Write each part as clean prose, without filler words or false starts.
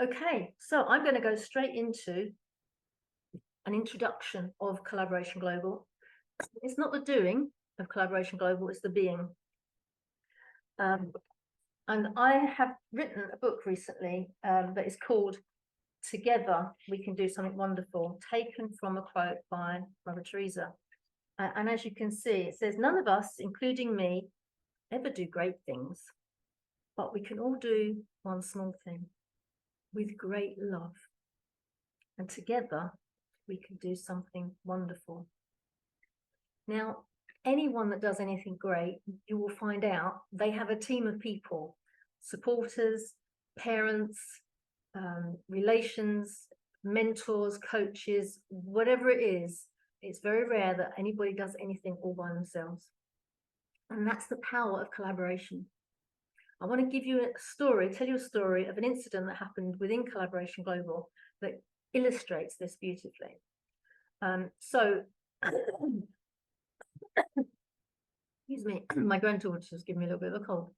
Okay, so I'm going to go straight into an introduction of Collaboration Global. It's not the doing of Collaboration Global, it's the being. And I have written a book recently that is called Together We Can Do Something Wonderful, taken from a quote by Mother Teresa. And as you can see, it says, none of us, including me, ever do great things, but we can all do one small thing with great love. And together we can do something wonderful. Now, anyone that does anything great, you will find out they have a team of people, supporters, parents, relations, mentors, coaches, whatever it is. It's very rare that anybody does anything all by themselves. And that's the power of collaboration. I want to give you a story, tell you a story of an incident that happened within Collaboration Global that illustrates this beautifully. Excuse me, my granddaughter just giving me a little bit of a cold.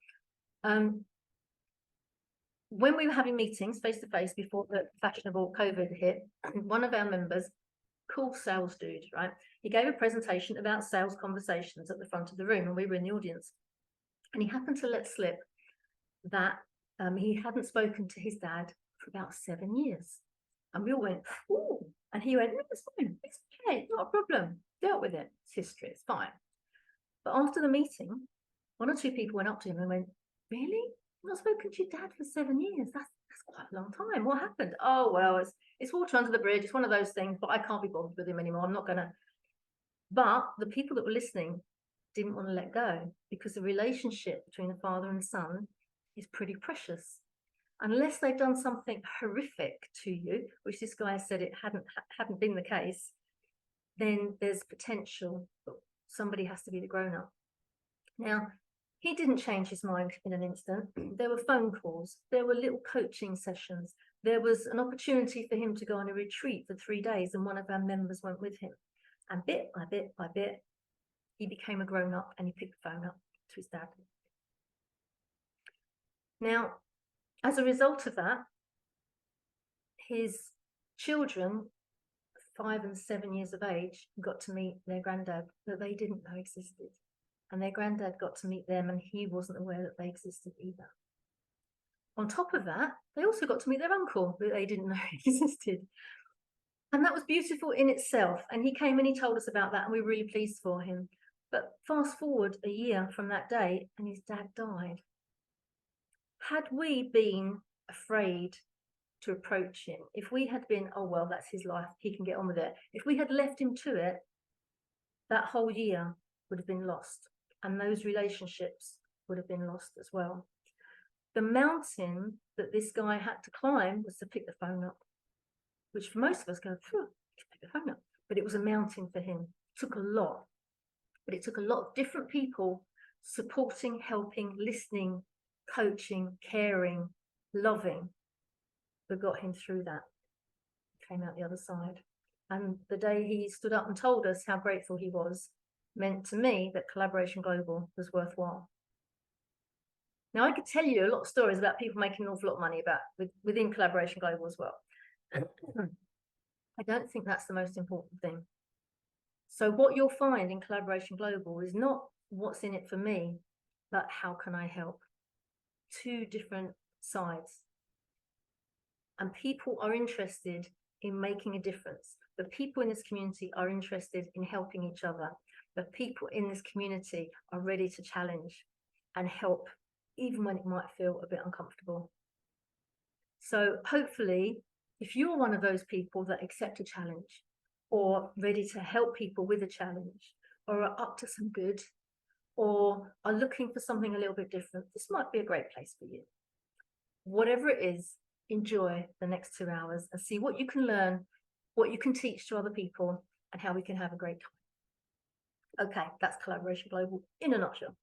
When we were having meetings face to face before the fashionable COVID hit, one of our members, cool sales dude, right? He gave a presentation about sales conversations at the front of the room, and we were in the audience. And he happened to let slip that he hadn't spoken to his dad for about 7 years. And we all went, ooh. And he went, no, it's fine, it's okay, not a problem. Dealt with it, it's history, it's fine. But after the meeting, one or two people went up to him and went, really? I've not spoken to your dad for 7 years. That's quite a long time. What happened? Oh, well, it's water under the bridge. It's one of those things, but I can't be bothered with him anymore. I'm not going to. But the people that were listening didn't want to let go, because the relationship between the father and son is pretty precious. Unless they've done something horrific to you, which this guy said it hadn't been the case, then there's potential, but somebody has to be the grown-up. Now, he didn't change his mind in an instant. There were phone calls, there were little coaching sessions, there was an opportunity for him to go on a retreat for 3 days, and one of our members went with him. And bit by bit by bit, he became a grown-up, and he picked the phone up to his dad. Now, as a result of that, his children, 5 and 7 years of age, got to meet their granddad that they didn't know existed. And their granddad got to meet them, and he wasn't aware that they existed either. On top of that, they also got to meet their uncle that they didn't know existed. And that was beautiful in itself. And he came and he told us about that, and we were really pleased for him. But fast forward a year from that day, and his dad died. Had we been afraid to approach him, if we had been, oh, well, that's his life, he can get on with it. If we had left him to it, that whole year would have been lost. And those relationships would have been lost as well. The mountain that this guy had to climb was to pick the phone up, which for most of us go, pick the phone up. But it was a mountain for him. It took a lot. But it took a lot of different people supporting, helping, listening, coaching, caring, loving, that got him through that. Came out the other side. And the day he stood up and told us how grateful he was meant to me that Collaboration Global was worthwhile. Now, I could tell you a lot of stories about people making an awful lot of money within Collaboration Global as well. I don't think that's the most important thing. So what you'll find in Collaboration Global is not what's in it for me, but how can I help? Two different sides. And people are interested in making a difference. The people in this community are interested in helping each other. The people in this community are ready to challenge and help, even when it might feel a bit uncomfortable. So hopefully, if you're one of those people that accept a challenge, or ready to help people with a challenge, or are up to some good, or are looking for something a little bit different, this might be a great place for you. Whatever it is, enjoy the next 2 hours and see what you can learn, what you can teach to other people, and how we can have a great time. Okay, that's Collaboration Global in a nutshell.